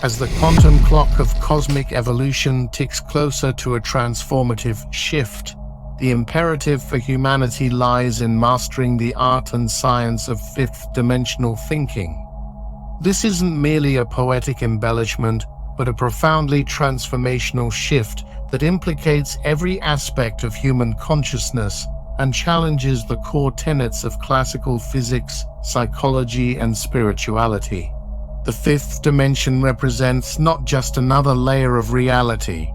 As the quantum clock of cosmic evolution ticks closer to a transformative shift, the imperative for humanity lies in mastering the art and science of fifth-dimensional thinking. This isn't merely a poetic embellishment, but a profoundly transformational shift that implicates every aspect of human consciousness and challenges the core tenets of classical physics, psychology, and spirituality. The fifth dimension represents not just another layer of reality.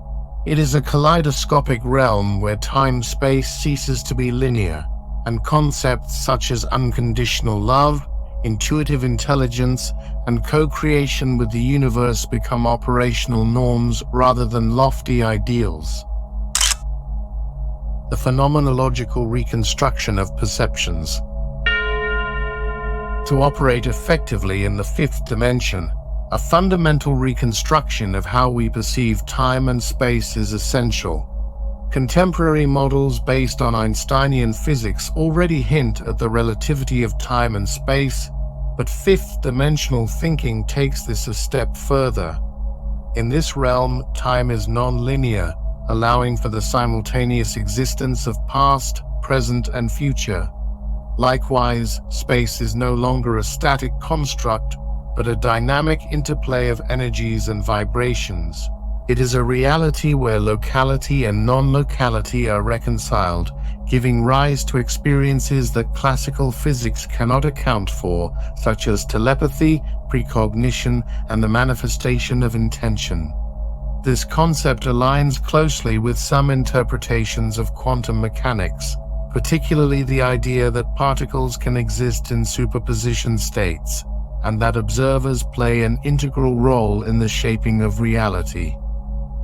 It is a kaleidoscopic realm where time-space ceases to be linear, and concepts such as unconditional love, intuitive intelligence, and co-creation with the universe become operational norms rather than lofty ideals. The phenomenological reconstruction of perceptions. To operate effectively in the fifth dimension, a fundamental reconstruction of how we perceive time and space is essential. Contemporary models based on Einsteinian physics already hint at the relativity of time and space, but fifth-dimensional thinking takes this a step further. In this realm, time is non-linear, allowing for the simultaneous existence of past, present, and future. Likewise, space is no longer a static construct, but a dynamic interplay of energies and vibrations. It is a reality where locality and non-locality are reconciled, giving rise to experiences that classical physics cannot account for, such as telepathy, precognition, and the manifestation of intention. This concept aligns closely with some interpretations of quantum mechanics, particularly the idea that particles can exist in superposition states, and that observers play an integral role in the shaping of reality.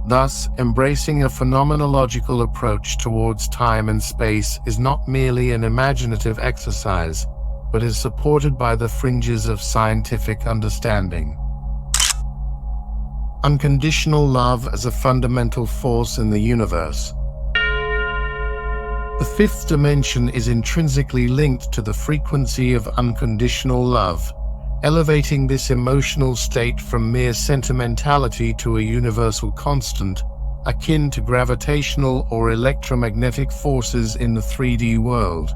Thus, embracing a phenomenological approach towards time and space is not merely an imaginative exercise, but is supported by the fringes of scientific understanding. Unconditional love as a fundamental force in the universe. The fifth dimension is intrinsically linked to the frequency of unconditional love, elevating this emotional state from mere sentimentality to a universal constant, akin to gravitational or electromagnetic forces in the 3D world.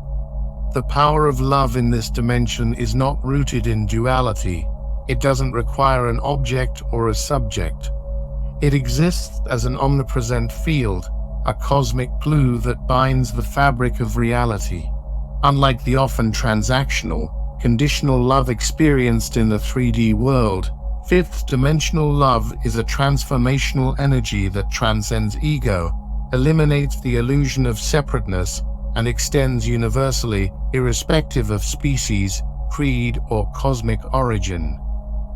The power of love in this dimension is not rooted in duality. It doesn't require an object or a subject. It exists as an omnipresent field, a cosmic glue that binds the fabric of reality. Unlike the often transactional, conditional love experienced in the 3D world, fifth-dimensional love is a transformational energy that transcends ego, eliminates the illusion of separateness, and extends universally, irrespective of species, creed, or cosmic origin.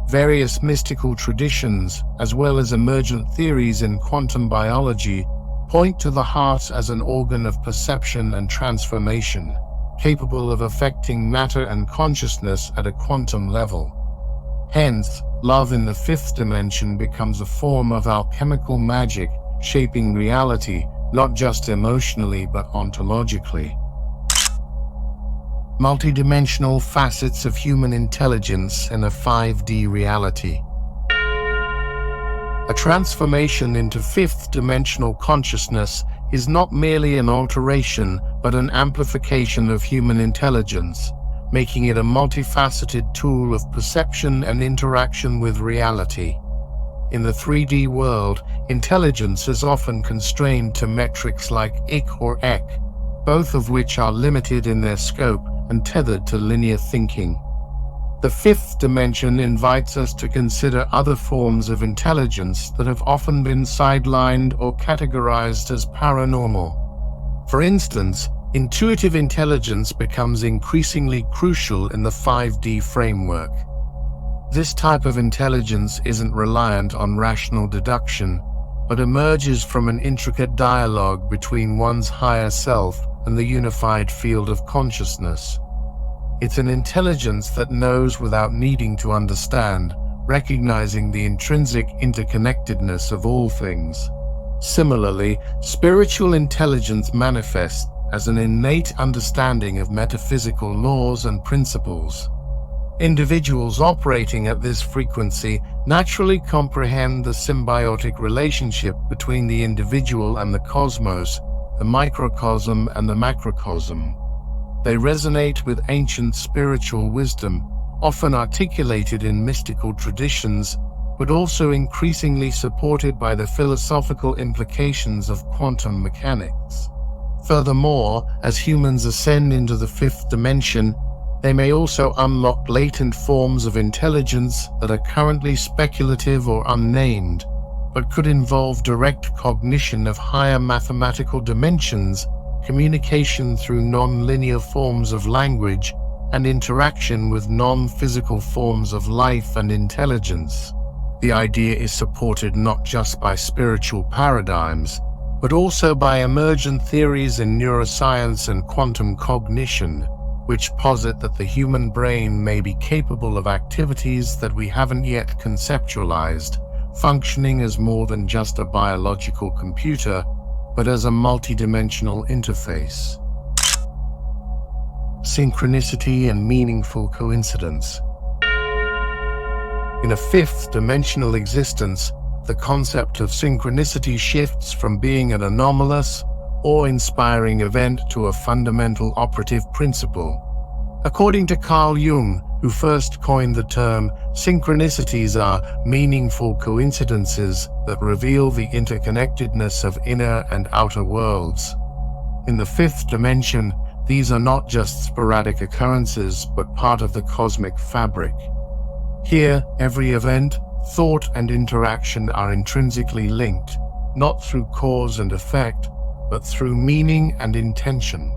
Various mystical traditions, as well as emergent theories in quantum biology, point to the heart as an organ of perception and transformation, capable of affecting matter and consciousness at a quantum level. Hence, love in the fifth dimension becomes a form of alchemical magic, shaping reality, not just emotionally but ontologically. Multidimensional facets of human intelligence in a 5D reality. A transformation into fifth-dimensional consciousness is not merely an alteration, but an amplification of human intelligence, making it a multifaceted tool of perception and interaction with reality. In the 3D world, intelligence is often constrained to metrics like ik or ek, both of which are limited in their scope and tethered to linear thinking. The fifth dimension invites us to consider other forms of intelligence that have often been sidelined or categorized as paranormal. For instance, intuitive intelligence becomes increasingly crucial in the 5D framework. This type of intelligence isn't reliant on rational deduction, but emerges from an intricate dialogue between one's higher self and the unified field of consciousness. It's an intelligence that knows without needing to understand, recognizing the intrinsic interconnectedness of all things. Similarly, spiritual intelligence manifests as an innate understanding of metaphysical laws and principles. Individuals operating at this frequency naturally comprehend the symbiotic relationship between the individual and the cosmos, the microcosm and the macrocosm. They resonate with ancient spiritual wisdom, often articulated in mystical traditions, but also increasingly supported by the philosophical implications of quantum mechanics. Furthermore, as humans ascend into the fifth dimension, they may also unlock latent forms of intelligence that are currently speculative or unnamed, but could involve direct cognition of higher mathematical dimensions, communication through non-linear forms of language, and interaction with non-physical forms of life and intelligence. The idea is supported not just by spiritual paradigms, but also by emergent theories in neuroscience and quantum cognition, which posit that the human brain may be capable of activities that we haven't yet conceptualized, functioning as more than just a biological computer, but as a multidimensional interface. Synchronicity and meaningful coincidence. In a fifth-dimensional existence, the concept of synchronicity shifts from being an anomalous, awe-inspiring event to a fundamental operative principle. According to Carl Jung, who first coined the term, synchronicities are meaningful coincidences that reveal the interconnectedness of inner and outer worlds. In the fifth dimension, these are not just sporadic occurrences, but part of the cosmic fabric. Here, every event, thought, and interaction are intrinsically linked, not through cause and effect, but through meaning and intention.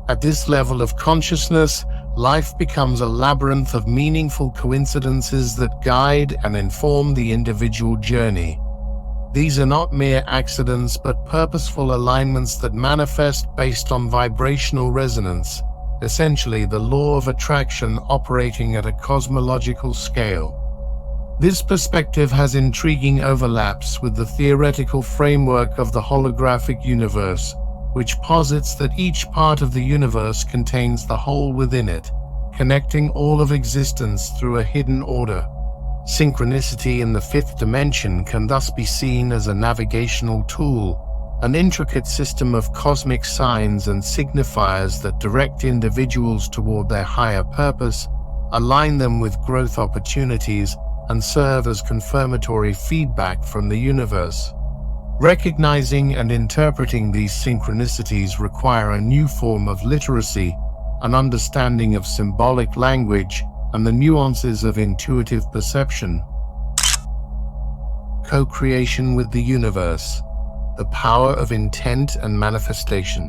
At this level of consciousness, life becomes a labyrinth of meaningful coincidences that guide and inform the individual journey. These are not mere accidents, but purposeful alignments that manifest based on vibrational resonance, essentially the law of attraction operating at a cosmological scale. This perspective has intriguing overlaps with the theoretical framework of the holographic universe, which posits that each part of the universe contains the whole within it, connecting all of existence through a hidden order. Synchronicity in the fifth dimension can thus be seen as a navigational tool, an intricate system of cosmic signs and signifiers that direct individuals toward their higher purpose, align them with growth opportunities, and serve as confirmatory feedback from the universe. Recognizing and interpreting these synchronicities require a new form of literacy, an understanding of symbolic language, and the nuances of intuitive perception. Co-creation with the universe, the power of intent and manifestation.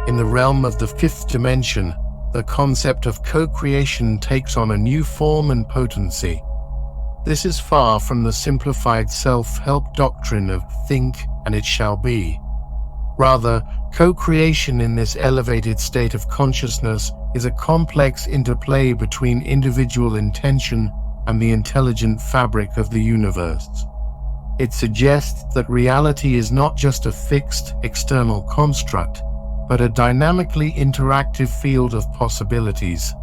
In the realm of the fifth dimension, the concept of co-creation takes on a new form and potency. This is far from the simplified self-help doctrine of think and it shall be. Rather, co-creation in this elevated state of consciousness is a complex interplay between individual intention and the intelligent fabric of the universe. It suggests that reality is not just a fixed external construct, but a dynamically interactive field of possibilities.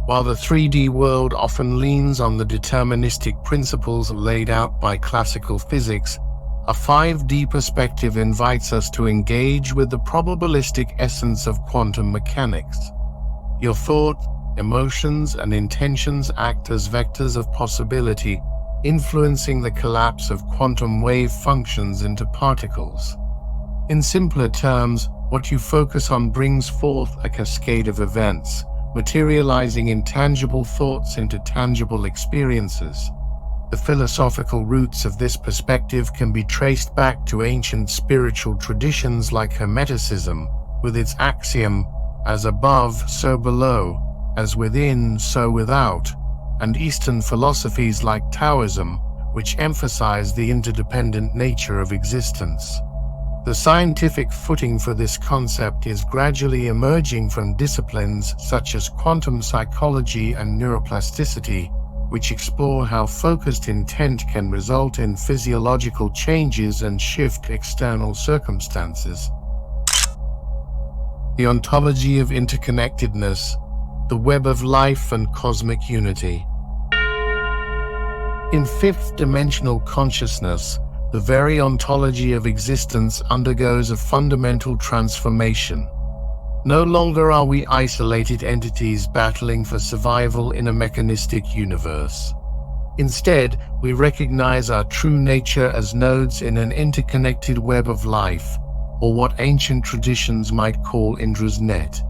While the 3D world often leans on the deterministic principles laid out by classical physics, a 5D perspective invites us to engage with the probabilistic essence of quantum mechanics. Your thought, emotions, and intentions act as vectors of possibility, influencing the collapse of quantum wave functions into particles. In simpler terms, what you focus on brings forth a cascade of events, materializing intangible thoughts into tangible experiences. The philosophical roots of this perspective can be traced back to ancient spiritual traditions like Hermeticism, with its axiom, as above, so below, as within, so without, and Eastern philosophies like Taoism, which emphasize the interdependent nature of existence. The scientific footing for this concept is gradually emerging from disciplines such as quantum psychology and neuroplasticity, which explore how focused intent can result in physiological changes and shift external circumstances. The ontology of interconnectedness. the web of life and cosmic unity. In fifth-dimensional consciousness, the very ontology of existence undergoes a fundamental transformation. No longer are we isolated entities battling for survival in a mechanistic universe. Instead, we recognize our true nature as nodes in an interconnected web of life, or what ancient traditions might call Indra's net.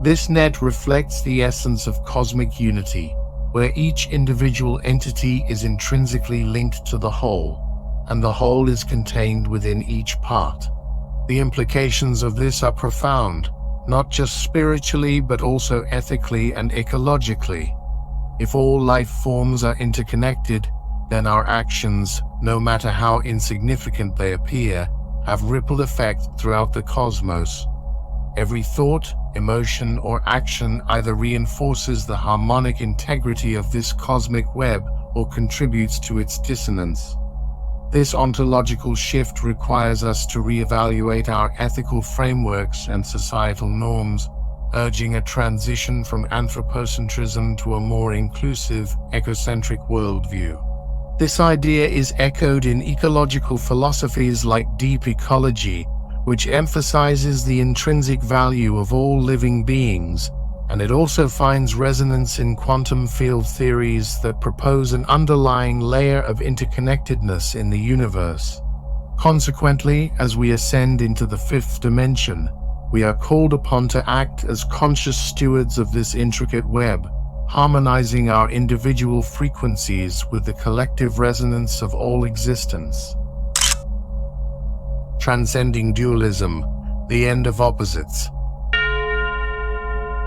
This net reflects the essence of cosmic unity, where each individual entity is intrinsically linked to the whole, and the whole is contained within each part. The implications of this are profound, not just spiritually but also ethically and ecologically. If all life forms are interconnected, then our actions, no matter how insignificant they appear, have ripple effect throughout the cosmos. Every thought, emotion, or action either reinforces the harmonic integrity of this cosmic web or contributes to its dissonance. This ontological shift requires us to reevaluate our ethical frameworks and societal norms, urging a transition from anthropocentrism to a more inclusive, ecocentric worldview. This idea is echoed in ecological philosophies like deep ecology, which emphasizes the intrinsic value of all living beings, and it also finds resonance in quantum field theories that propose an underlying layer of interconnectedness in the universe. Consequently, as we ascend into the fifth dimension, we are called upon to act as conscious stewards of this intricate web, harmonizing our individual frequencies with the collective resonance of all existence. Transcending dualism, the end of opposites.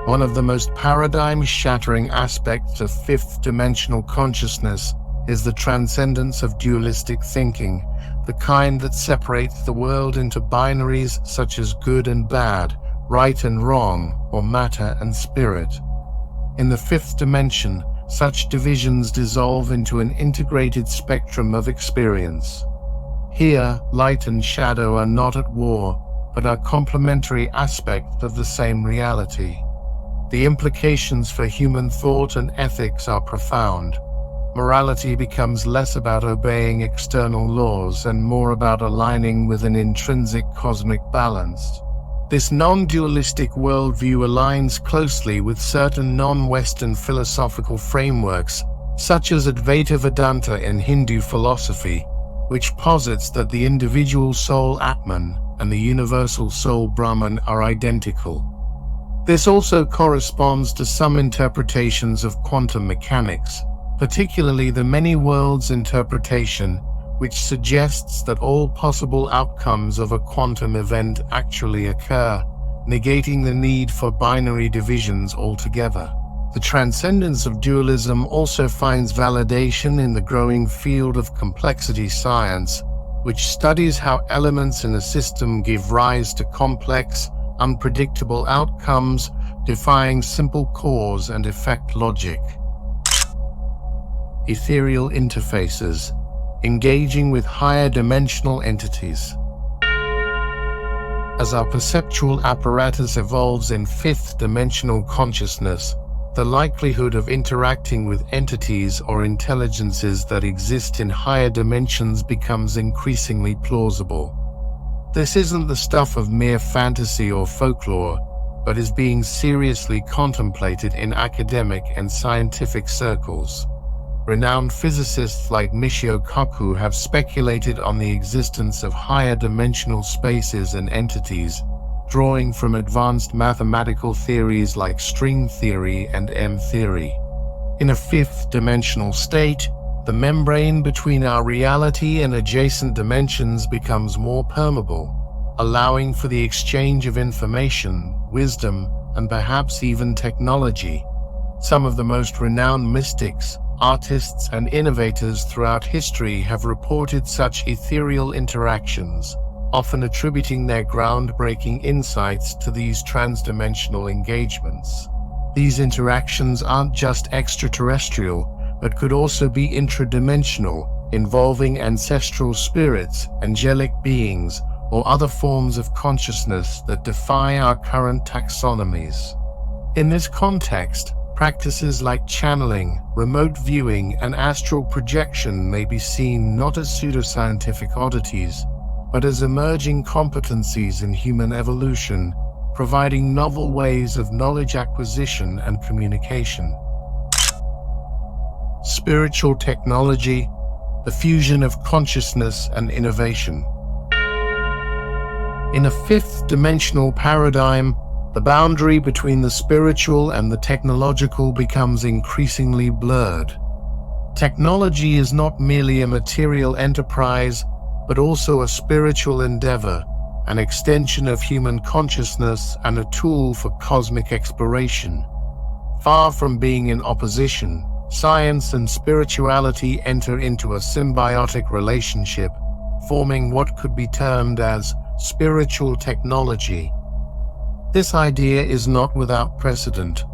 One of the most paradigm-shattering aspects of fifth-dimensional consciousness is the transcendence of dualistic thinking, the kind that separates the world into binaries such as good and bad, right and wrong, or matter and spirit. In the fifth dimension, such divisions dissolve into an integrated spectrum of experience. Here, light and shadow are not at war, but are complementary aspects of the same reality. The implications for human thought and ethics are profound. Morality becomes less about obeying external laws and more about aligning with an intrinsic cosmic balance. This non-dualistic worldview aligns closely with certain non-Western philosophical frameworks, such as Advaita Vedanta in Hindu philosophy, which posits that the individual soul Atman and the universal soul Brahman are identical. This also corresponds to some interpretations of quantum mechanics, particularly the many worlds interpretation, which suggests that all possible outcomes of a quantum event actually occur, negating the need for binary divisions altogether. The transcendence of dualism also finds validation in the growing field of complexity science, which studies how elements in a system give rise to complex, unpredictable outcomes, defying simple cause and effect logic. Ethereal interfaces, engaging with higher dimensional entities. As our perceptual apparatus evolves in fifth-dimensional consciousness, the likelihood of interacting with entities or intelligences that exist in higher dimensions becomes increasingly plausible. This isn't the stuff of mere fantasy or folklore, but is being seriously contemplated in academic and scientific circles. Renowned physicists like Michio Kaku have speculated on the existence of higher dimensional spaces and entities, drawing from advanced mathematical theories like string theory and M-theory. In a fifth-dimensional state, the membrane between our reality and adjacent dimensions becomes more permeable, allowing for the exchange of information, wisdom, and perhaps even technology. Some of the most renowned mystics, artists, and innovators throughout history have reported such ethereal interactions, often attributing their groundbreaking insights to these transdimensional engagements. These interactions aren't just extraterrestrial, but could also be intradimensional, involving ancestral spirits, angelic beings, or other forms of consciousness that defy our current taxonomies. In this context, practices like channeling, remote viewing, and astral projection may be seen not as pseudoscientific oddities, but as emerging competencies in human evolution, providing novel ways of knowledge acquisition and communication. Spiritual technology, the fusion of consciousness and innovation. In a fifth-dimensional paradigm, the boundary between the spiritual and the technological becomes increasingly blurred. Technology is not merely a material enterprise, but also a spiritual endeavor, an extension of human consciousness and a tool for cosmic exploration. Far from being in opposition, science and spirituality enter into a symbiotic relationship, forming what could be termed as spiritual technology. This idea is not without precedent.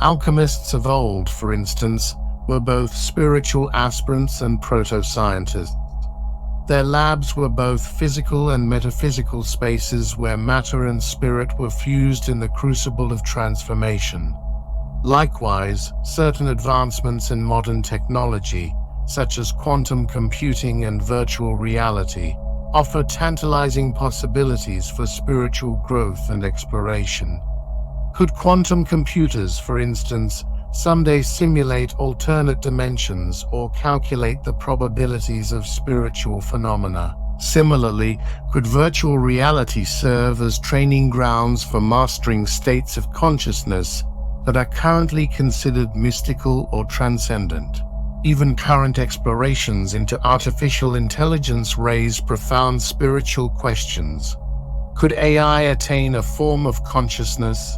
Alchemists of old, for instance, were both spiritual aspirants and proto-scientists. Their labs were both physical and metaphysical spaces where matter and spirit were fused in the crucible of transformation. Likewise, certain advancements in modern technology, such as quantum computing and virtual reality, offer tantalizing possibilities for spiritual growth and exploration. Could quantum computers, for instance, someday simulate alternate dimensions or calculate the probabilities of spiritual phenomena? Similarly, could virtual reality serve as training grounds for mastering states of consciousness that are currently considered mystical or transcendent? Even current explorations into artificial intelligence raise profound spiritual questions. Could AI attain a form of consciousness?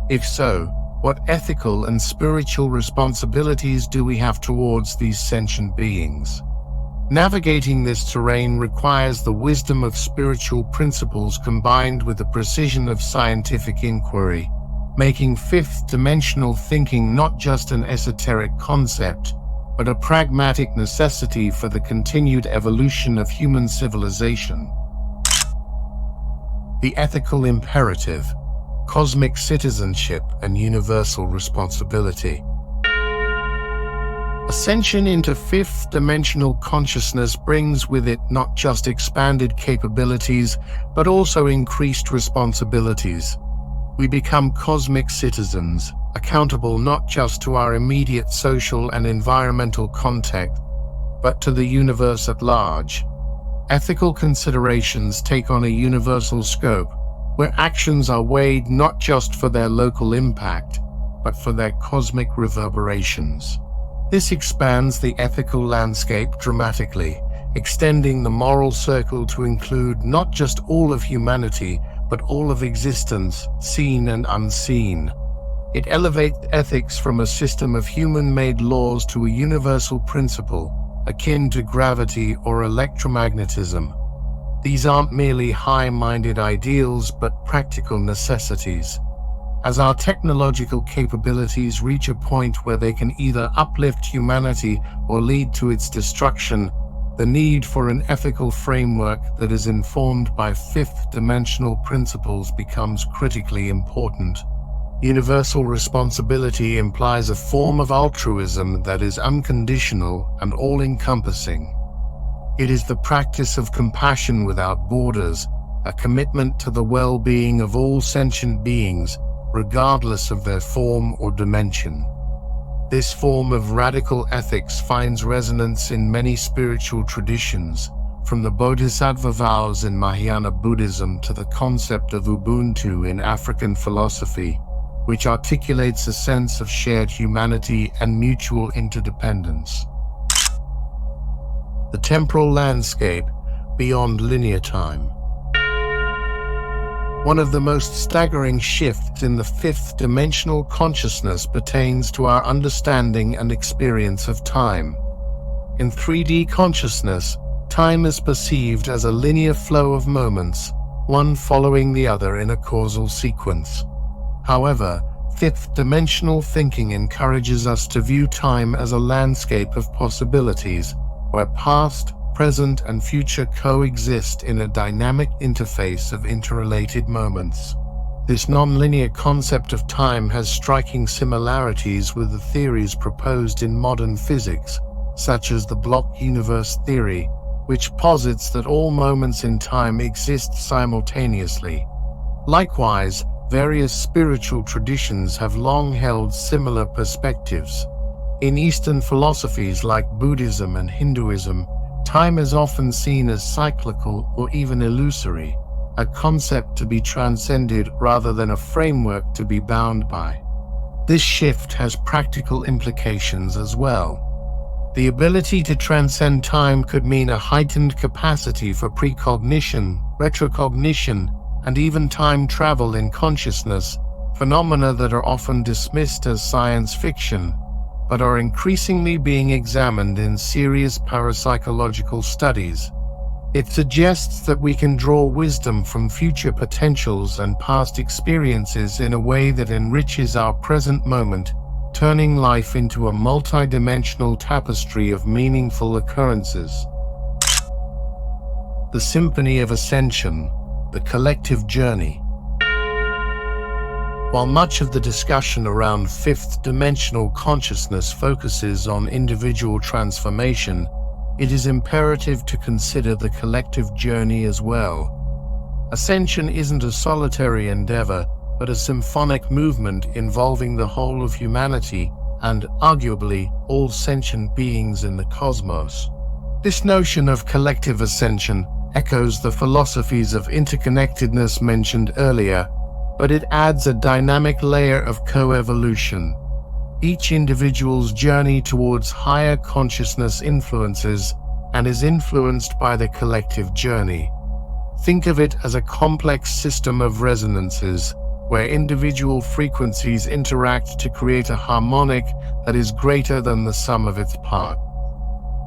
If so, what ethical and spiritual responsibilities do we have towards these sentient beings? Navigating this terrain requires the wisdom of spiritual principles combined with the precision of scientific inquiry, making fifth-dimensional thinking not just an esoteric concept, but a pragmatic necessity for the continued evolution of human civilization. The ethical imperative, cosmic citizenship, and universal responsibility. Ascension into fifth-dimensional consciousness brings with it not just expanded capabilities, but also increased responsibilities. We become cosmic citizens, accountable not just to our immediate social and environmental context, but to the universe at large. Ethical considerations take on a universal scope, where actions are weighed not just for their local impact, but for their cosmic reverberations. This expands the ethical landscape dramatically, extending the moral circle to include not just all of humanity, but all of existence, seen and unseen. It elevates ethics from a system of human-made laws to a universal principle, akin to gravity or electromagnetism. These aren't merely high-minded ideals, but practical necessities. As our technological capabilities reach a point where they can either uplift humanity or lead to its destruction, the need for an ethical framework that is informed by fifth-dimensional principles becomes critically important. Universal responsibility implies a form of altruism that is unconditional and all-encompassing. It is the practice of compassion without borders, a commitment to the well-being of all sentient beings, regardless of their form or dimension. This form of radical ethics finds resonance in many spiritual traditions, from the Bodhisattva vows in Mahayana Buddhism to the concept of Ubuntu in African philosophy, which articulates a sense of shared humanity and mutual interdependence. The temporal landscape beyond linear time. One of the most staggering shifts in the fifth-dimensional consciousness pertains to our understanding and experience of time. In 3D consciousness, time is perceived as a linear flow of moments, one following the other in a causal sequence. However, fifth-dimensional thinking encourages us to view time as a landscape of possibilities, where past, present, and future coexist in a dynamic interface of interrelated moments. This nonlinear concept of time has striking similarities with the theories proposed in modern physics, such as the block universe theory, which posits that all moments in time exist simultaneously. Likewise, various spiritual traditions have long held similar perspectives. In Eastern philosophies like Buddhism and Hinduism, time is often seen as cyclical or even illusory, a concept to be transcended rather than a framework to be bound by. This shift has practical implications as well. The ability to transcend time could mean a heightened capacity for precognition, retrocognition, and even time travel in consciousness, phenomena that are often dismissed as science fiction, but are increasingly being examined in serious parapsychological studies. It suggests that we can draw wisdom from future potentials and past experiences in a way that enriches our present moment, turning life into a multidimensional tapestry of meaningful occurrences. The Symphony of Ascension, the collective journey. While much of the discussion around fifth-dimensional consciousness focuses on individual transformation, it is imperative to consider the collective journey as well. Ascension isn't a solitary endeavor, but a symphonic movement involving the whole of humanity and, arguably, all sentient beings in the cosmos. This notion of collective ascension echoes the philosophies of interconnectedness mentioned earlier, but it adds a dynamic layer of co-evolution. Each individual's journey towards higher consciousness influences and is influenced by the collective journey. Think of it as a complex system of resonances, where individual frequencies interact to create a harmonic that is greater than the sum of its parts.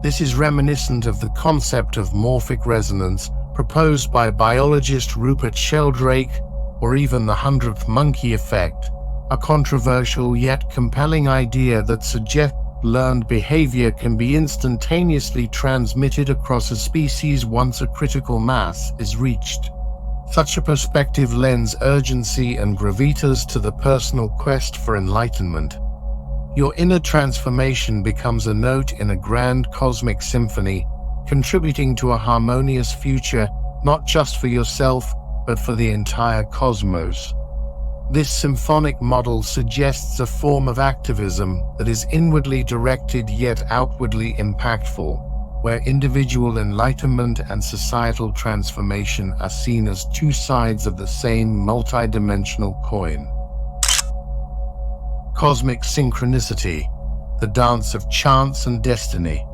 This is reminiscent of the concept of morphic resonance proposed by biologist Rupert Sheldrake, or even the 100th monkey effect, a controversial yet compelling idea that suggests learned behavior can be instantaneously transmitted across a species once a critical mass is reached. Such a perspective lends urgency and gravitas to the personal quest for enlightenment. Your inner transformation becomes a note in a grand cosmic symphony, contributing to a harmonious future not just for yourself, but for the entire cosmos. This symphonic model suggests a form of activism that is inwardly directed yet outwardly impactful, where individual enlightenment and societal transformation are seen as two sides of the same multidimensional coin. Cosmic synchronicity, the dance of chance and destiny.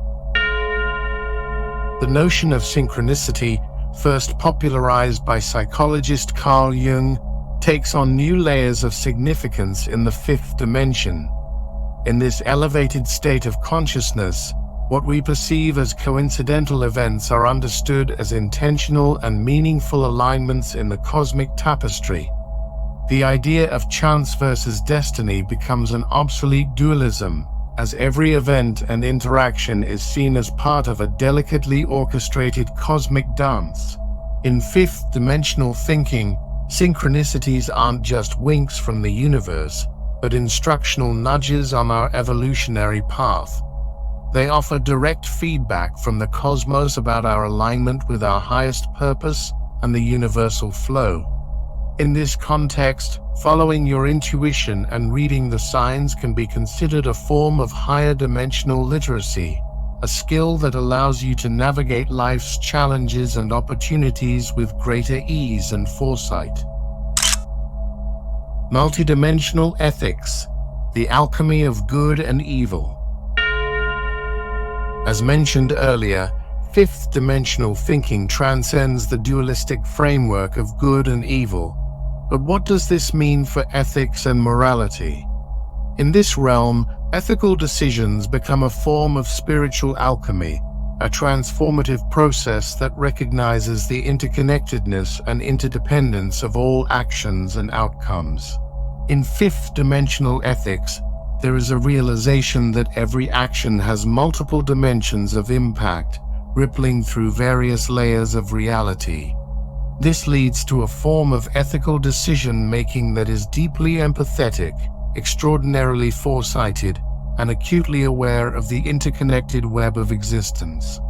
The notion of synchronicity, first popularized by psychologist Carl Jung, takes on new layers of significance in the fifth dimension. In this elevated state of consciousness, what we perceive as coincidental events are understood as intentional and meaningful alignments in the cosmic tapestry. The idea of chance versus destiny becomes an obsolete dualism, as every event and interaction is seen as part of a delicately orchestrated cosmic dance. In fifth-dimensional thinking, synchronicities aren't just winks from the universe, but instructional nudges on our evolutionary path. They offer direct feedback from the cosmos about our alignment with our highest purpose and the universal flow. In this context, following your intuition and reading the signs can be considered a form of higher dimensional literacy, a skill that allows you to navigate life's challenges and opportunities with greater ease and foresight. Multidimensional ethics, the alchemy of good and evil. As mentioned earlier, fifth-dimensional thinking transcends the dualistic framework of good and evil. But what does this mean for ethics and morality? In this realm, ethical decisions become a form of spiritual alchemy, a transformative process that recognizes the interconnectedness and interdependence of all actions and outcomes. In fifth-dimensional ethics, there is a realization that every action has multiple dimensions of impact, rippling through various layers of reality. This leads to a form of ethical decision-making that is deeply empathetic, extraordinarily foresighted, and acutely aware of the interconnected web of existence.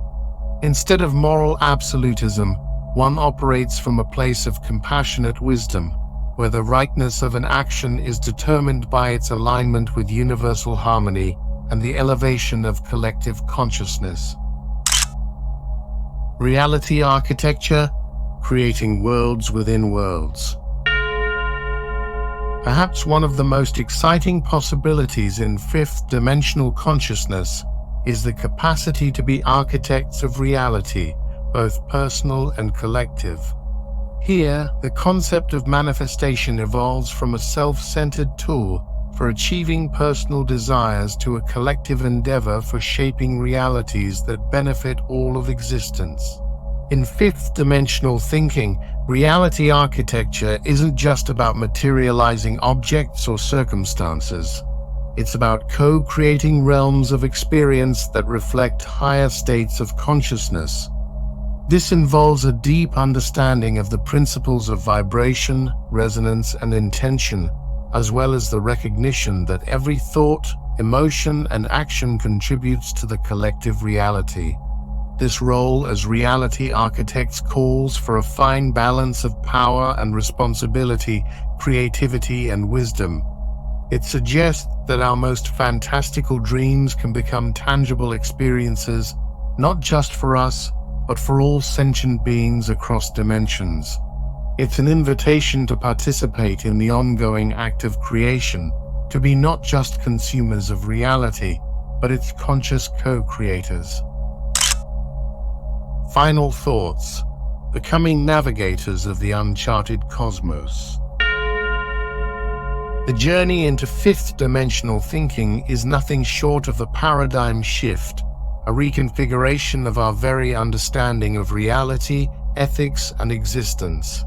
Instead of moral absolutism, one operates from a place of compassionate wisdom, where the rightness of an action is determined by its alignment with universal harmony and the elevation of collective consciousness. Reality architecture, creating worlds within worlds. Perhaps one of the most exciting possibilities in fifth-dimensional consciousness is the capacity to be architects of reality, both personal and collective. Here, the concept of manifestation evolves from a self-centered tool for achieving personal desires to a collective endeavor for shaping realities that benefit all of existence. In fifth-dimensional thinking, reality architecture isn't just about materializing objects or circumstances. It's about co-creating realms of experience that reflect higher states of consciousness. This involves a deep understanding of the principles of vibration, resonance, and intention, as well as the recognition that every thought, emotion, and action contributes to the collective reality. This role as reality architects calls for a fine balance of power and responsibility, creativity and wisdom. It suggests that our most fantastical dreams can become tangible experiences, not just for us, but for all sentient beings across dimensions. It's an invitation to participate in the ongoing act of creation, to be not just consumers of reality, but its conscious co-creators. Final thoughts. Becoming navigators of the uncharted cosmos. The journey into fifth-dimensional thinking is nothing short of a paradigm shift, a reconfiguration of our very understanding of reality, ethics, and existence.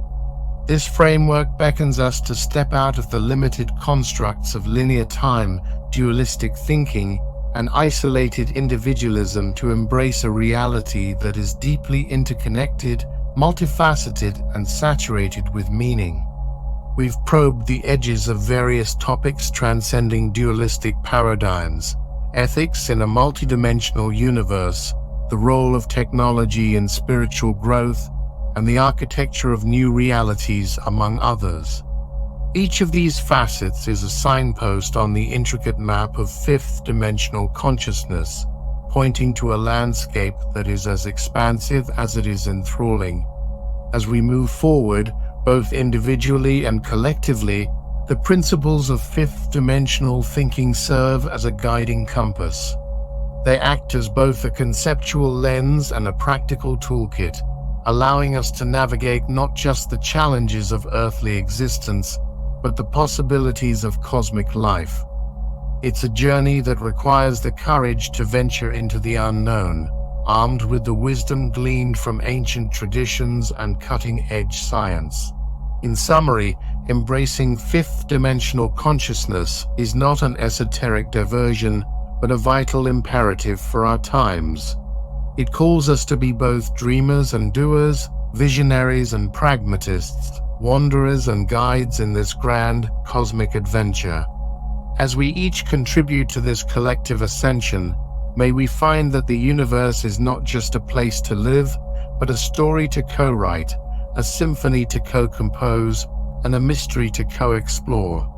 This framework beckons us to step out of the limited constructs of linear time, dualistic thinking, and isolated individualism to embrace a reality that is deeply interconnected, multifaceted, and saturated with meaning. We've probed the edges of various topics transcending dualistic paradigms, ethics in a multidimensional universe, the role of technology in spiritual growth, and the architecture of new realities, among others. Each of these facets is a signpost on the intricate map of fifth-dimensional consciousness, pointing to a landscape that is as expansive as it is enthralling. As we move forward, both individually and collectively, the principles of fifth-dimensional thinking serve as a guiding compass. They act as both a conceptual lens and a practical toolkit, allowing us to navigate not just the challenges of earthly existence, but the possibilities of cosmic life. It's a journey that requires the courage to venture into the unknown, armed with the wisdom gleaned from ancient traditions and cutting-edge science. In summary, embracing fifth-dimensional consciousness is not an esoteric diversion, but a vital imperative for our times. It calls us to be both dreamers and doers, visionaries and pragmatists, wanderers and guides in this grand cosmic adventure. As we each contribute to this collective ascension, may we find that the universe is not just a place to live, but a story to co-write, a symphony to co-compose, and a mystery to co-explore.